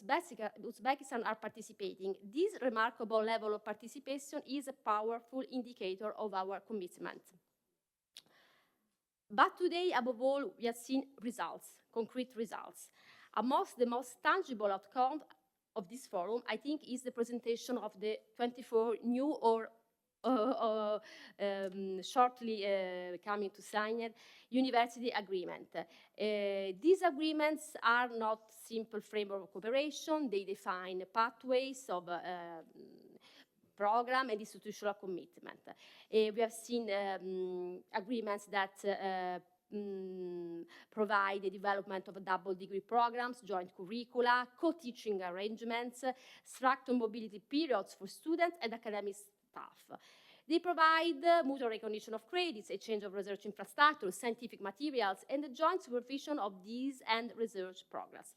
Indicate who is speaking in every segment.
Speaker 1: Uzbekistan are participating. This remarkable level of participation is a powerful indicator of our commitment. But today, above all, we have seen results, concrete results. The most tangible outcome of this forum, I think, is the presentation of the 24 new or shortly coming to sign university agreement. These agreements are not simple framework of cooperation. They define pathways of program and institutional commitment. We have seen agreements that provide the development of double degree programs, joint curricula, co-teaching arrangements, structured mobility periods for students and academic staff. They provide mutual recognition of credits, exchange of research infrastructure, scientific materials, and the joint supervision of these and research progress.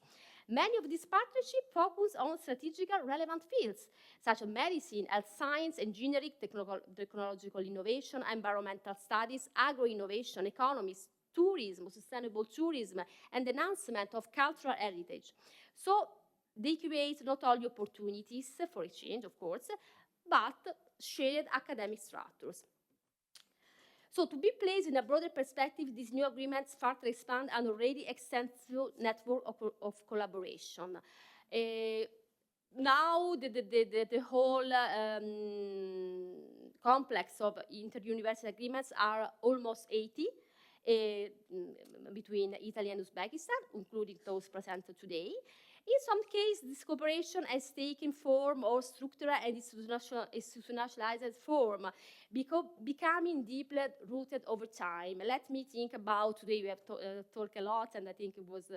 Speaker 1: Many of these partnerships focus on strategically relevant fields, such as medicine, health science, engineering, technological innovation, environmental studies, agro-innovation, economics, tourism, sustainable tourism, and enhancement of cultural heritage. So they create not only opportunities for exchange, of course, but shared academic structures. So to be placed in a broader perspective, these new agreements further expand an already extensive network of collaboration. Now the whole complex of inter-university agreements are almost 80 between Italy and Uzbekistan, including those presented today. In some cases, this cooperation has taken form or structural and institutionalized form, becoming deeply rooted over time. Let me think about, today we have talked a lot, and I think it was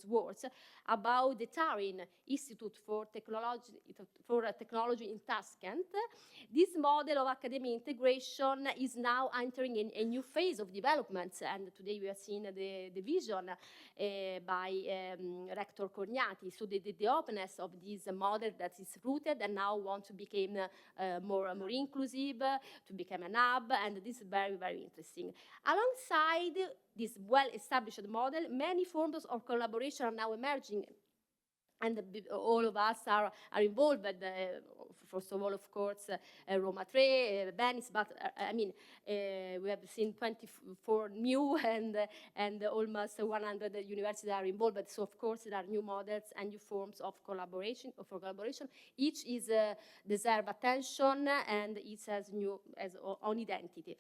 Speaker 1: worth, about the Tarin Institute for Technology in Tashkent. This model of academic integration is now entering a new phase of development, and today we have seen the vision by Rector Corniati. So the openness of this model that is rooted and now want to become more inclusive, to become an hub, and this is very, very interesting. Alongside this well-established model, many forms of collaboration are now emerging, and all of us are involved. First of all, of course, Roma 3, Venice, but I mean, we have seen 24 new and almost 100 universities are involved. So of course, there are new models and new forms of collaboration. Each is deserve attention, and each has own identity.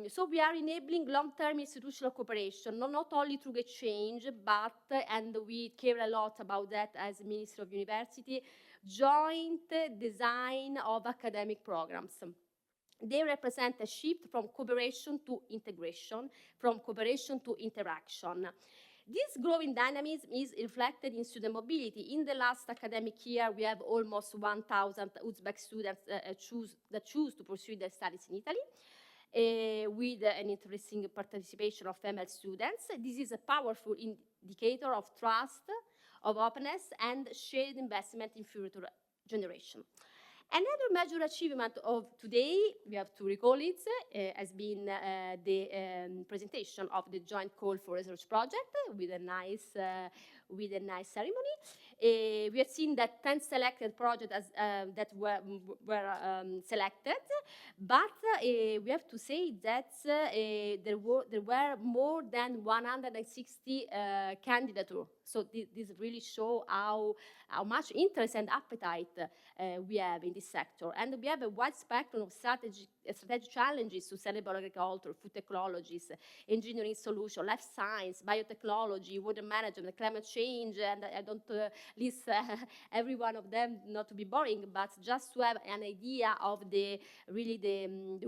Speaker 1: So we are enabling long-term institutional cooperation, not only through exchange, but, and we care a lot about that as Minister of University, joint design of academic programs. They represent a shift from cooperation to integration, from cooperation to interaction. This growing dynamism is reflected in student mobility. In the last academic year, we have almost 1,000 Uzbek students that choose to pursue their studies in Italy, with an interesting participation of female students. This is a powerful indicator of trust, of openness, and shared investment in future generation. Another major achievement of today, we have to recall it, has been the presentation of the joint call for research project with a nice ceremony. We have seen that 10 selected projects that were selected, but we have to say that there were more than 160 candidatures. So this really shows how much interest and appetite we have in this sector. And we have a wide spectrum of strategic challenges: sustainable agriculture, food technologies, engineering solutions, life science, biotechnology, water management, climate change, and I don't list every one of them, not to be boring, but just to have an idea of the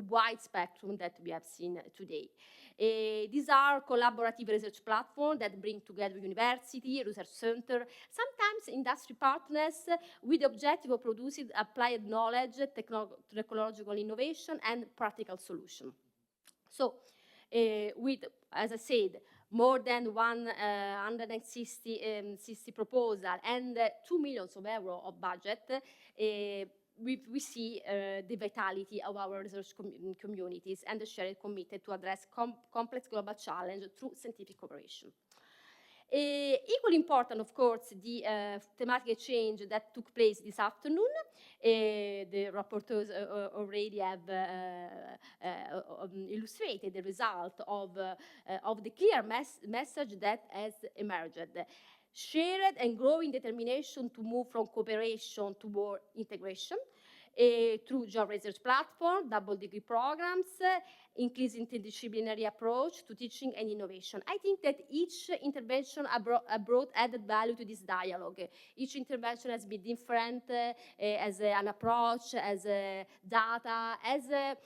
Speaker 1: wide spectrum that we have seen today. These are collaborative research platforms that bring together university, research center, sometimes industry partners, with the objective of producing applied knowledge, technological innovation, and practical solution. So, with, as I said, more than 160 proposals and 2 million euros of budget, we see the vitality of our research communities and the shared commitment to address complex global challenges through scientific cooperation. Equally important, of course, the thematic exchange that took place this afternoon. The rapporteurs already have illustrated the result of the clear message that has emerged. Shared and growing determination to move from cooperation toward integration, through joint research platform, double degree programs, increased interdisciplinary approach to teaching and innovation. I think that each intervention brought added value to this dialogue. Each intervention has been different as an approach, as a data, as an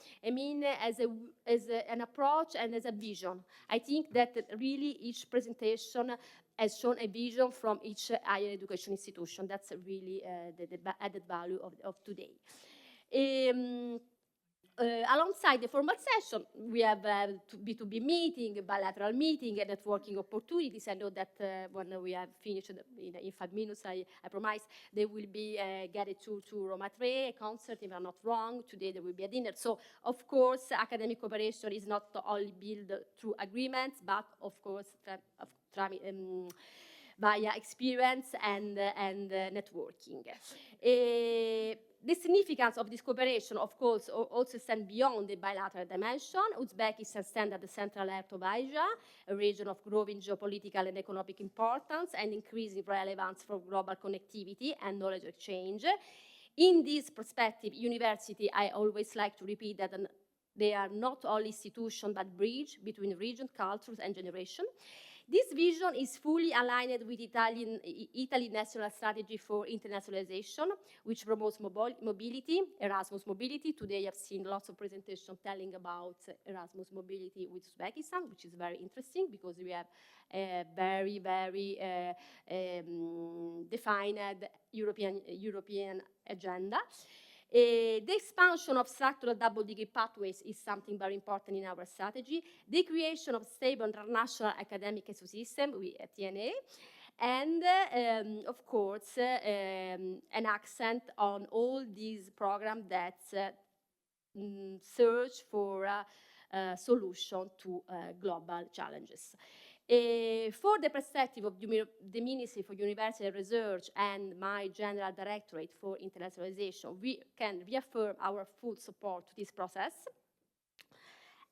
Speaker 1: approach and as a vision. I think that really each presentation has shown a vision from each higher education institution. That's really the added value of today. Alongside the formal session, we have B2B meeting, bilateral meeting, and networking opportunities. I know that when we have finished in 5 minutes, I promise they will be guided to Roma 3, a concert, if I'm not wrong. Today there will be a dinner. So, of course, academic cooperation is not only built through agreements, but, of course, via experience and networking. The significance of this cooperation, of course, also stands beyond the bilateral dimension. Uzbekistan stands at the central heart of Asia, a region of growing geopolitical and economic importance and increasing relevance for global connectivity and knowledge exchange. In this perspective, university, I always like to repeat that they are not only institutions but bridge between region, cultures, and generation. This vision is fully aligned with Italy's national strategy for internationalization, which promotes mobility, Erasmus mobility. Today I've seen lots of presentations telling about Erasmus mobility with Uzbekistan, which is very interesting because we have a very, very defined European agenda. The expansion of structural double degree pathways is something very important in our strategy. The creation of stable international academic ecosystem with TNA, and of course, an accent on all these programs that search for a solution to global challenges. For the perspective of the Ministry for University Research and my General Directorate for Internationalization, we can reaffirm our full support to this process.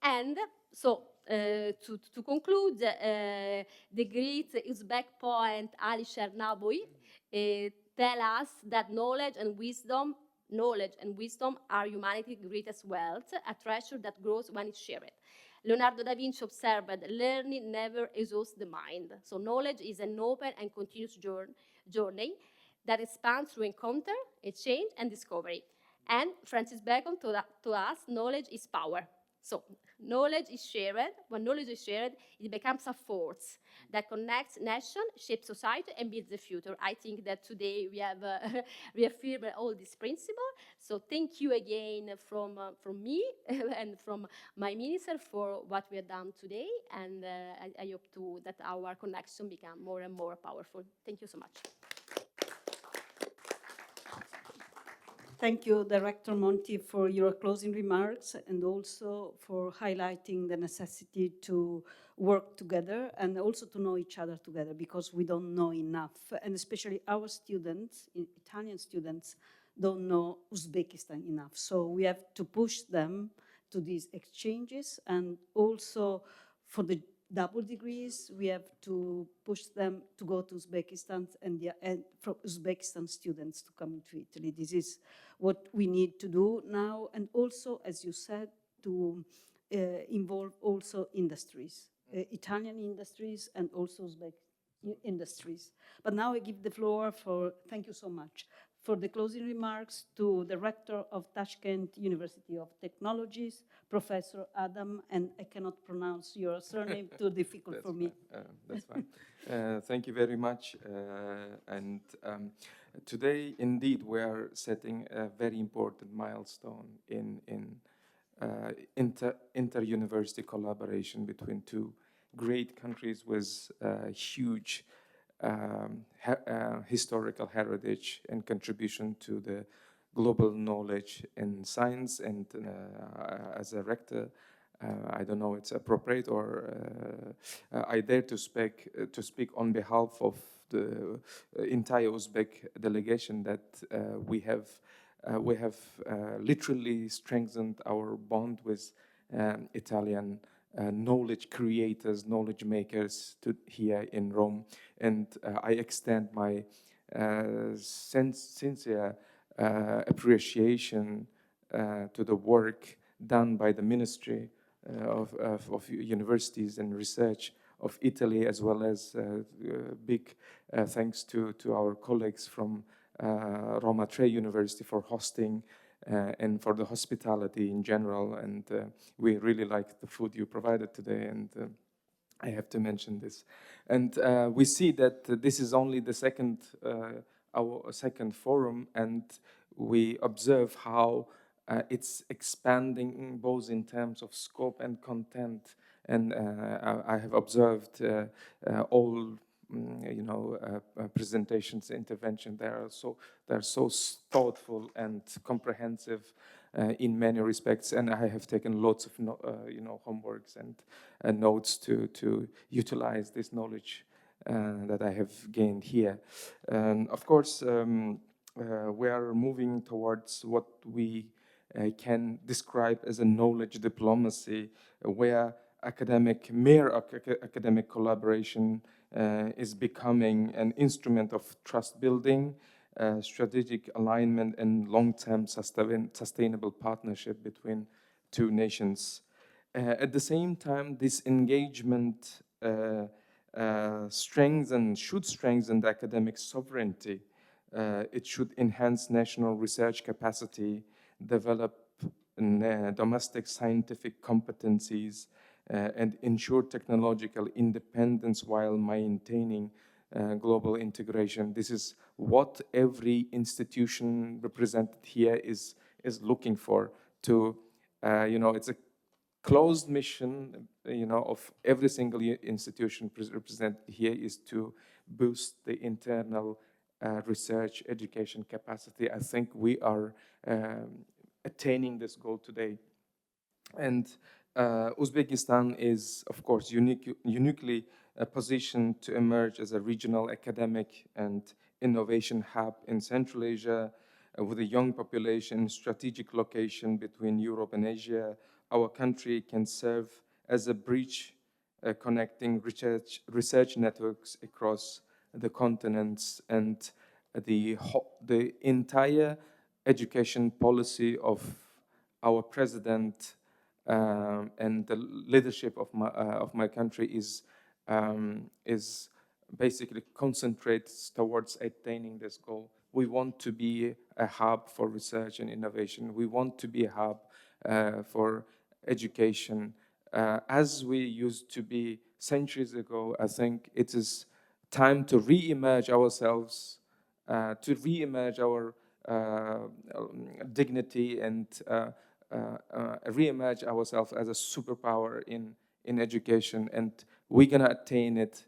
Speaker 1: And so, to conclude, the great Uzbek poet Ali Chernaboy tell us that knowledge and wisdom are humanity's greatest wealth, a treasure that grows when it's shared. Leonardo da Vinci observed that learning never exhausts the mind. So knowledge is an open and continuous journey that expands through encounter, exchange, and discovery. And Francis Bacon told us knowledge is power. So knowledge is shared. When knowledge is shared, it becomes a force that connects nations, shapes society, and builds the future. I think that today we have reaffirmed all these principles. So thank you again from me and from my minister for what we have done today. And I hope that our connection become more and more powerful. Thank you so much.
Speaker 2: Thank you, Director Monti, for your closing remarks and also for highlighting the necessity to work together and also to know each other together, because we don't know enough, and especially our students, Italian students, don't know Uzbekistan enough. So we have to push them to these exchanges, and also for the double degrees, we have to push them to go to Uzbekistan and for Uzbekistan students to come to Italy. This is what we need to do now, and also, as you said, to involve also industries, Italian industries and also Uzbek industries. But now I give the floor thank you so much, for the closing remarks to the rector of Tashkent University of Technologies, Professor Adam, and I cannot pronounce your surname, too difficult for me.
Speaker 3: That's fine. Thank you very much. Today, indeed, we are setting a very important milestone in inter-university collaboration between two great countries with huge historical heritage and contribution to the global knowledge in science. And as a rector, I don't know, it's appropriate, or I dare to speak on behalf of the entire Uzbek delegation that we have literally strengthened our bond with Italian knowledge creators, knowledge makers here in Rome, and I extend my sincere appreciation to the work done by the Ministry of Universities and Research of Italy, as well as big thanks to our colleagues from Roma Tre University for hosting and for the hospitality in general. And we really liked the food you provided today, and I have to mention this. And we see that this is only the our second forum, and we observe how it's expanding both in terms of scope and content. And I have observed all presentations, intervention. They're so thoughtful and comprehensive in many respects. And I have taken lots of homeworks and notes to utilize this knowledge that I have gained here. And of course, we are moving towards what we can describe as a knowledge diplomacy, where mere academic collaboration is becoming an instrument of trust building, strategic alignment, and long-term sustainable partnership between two nations. At the same time, this engagement should strengthen the academic sovereignty. It should enhance national research capacity, develop domestic scientific competencies, and ensure technological independence while maintaining global integration. This is what every institution represented here is looking for. It's a closed mission, of every single institution represented here is to boost the internal research education capacity. I think we are attaining this goal today. And Uzbekistan is, of course, uniquely positioned to emerge as a regional academic and innovation hub in Central Asia, with a young population, strategic location between Europe and Asia. Our country can serve as a bridge connecting research networks across the continents, and the entire education policy of our president and the leadership of my country is basically concentrates towards attaining this goal. We want to be a hub for research and innovation. We want to be a hub for education, as we used to be centuries ago. I think it is time to re-emerge ourselves, to re-emerge our dignity, and re-emerge ourselves as a superpower in education. And we're gonna attain it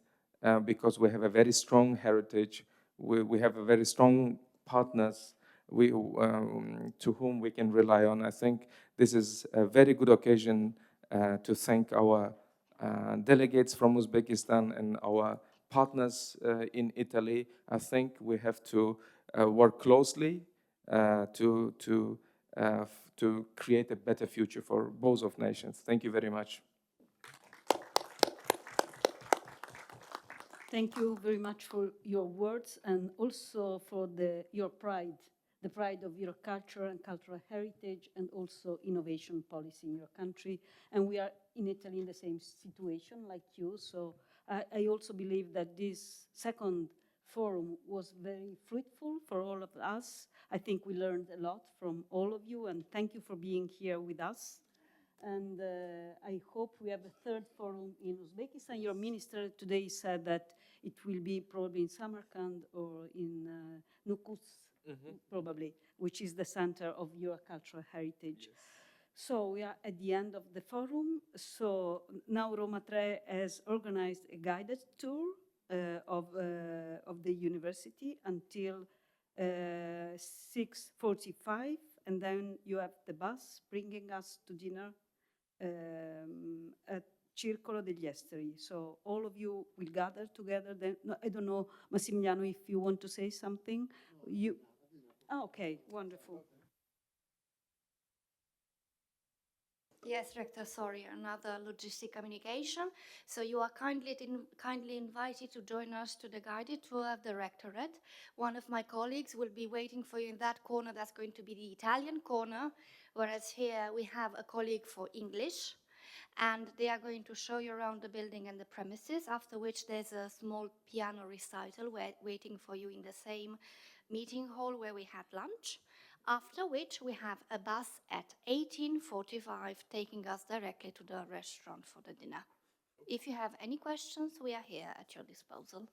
Speaker 3: because we have a very strong heritage. We have a very strong partners to whom we can rely on. I think this is a very good occasion to thank our delegates from Uzbekistan and our partners in Italy. I think we have to work closely to create a better future for both of nations. Thank you very much.
Speaker 2: Thank you very much for your words, and also for your pride, the pride of your culture and cultural heritage, and also innovation policy in your country. And we are in Italy in the same situation like you. So I also believe that this second forum was very fruitful for all of us. I think we learned a lot from all of you, and thank you for being here with us. And I hope we have a third forum in Uzbekistan. Your minister today said that it will be probably in Samarkand or in Nukus, probably, which is the center of your cultural heritage. Yes. So we are at the end of the forum. So now Roma Tre has organized a guided tour of the university until 6:45, and then you have the bus bringing us to dinner at Circolo degli Esteri. So all of you will gather together. Then no, I don't know, Massimiliano, if you want to say something. You. Oh, okay, wonderful.
Speaker 4: Yes, Rector, sorry, another logistic communication. So you are kindly invited to join us to the guided tour of the Rectorate. One of my colleagues will be waiting for you in that corner. That's going to be the Italian corner, whereas here we have a colleague for English. And they are going to show you around the building and the premises, after which there's a small piano recital waiting for you in the same meeting hall where we had lunch. After which we have a bus at 18:45 taking us directly to the restaurant for the dinner. If you have any questions, we are here at your disposal.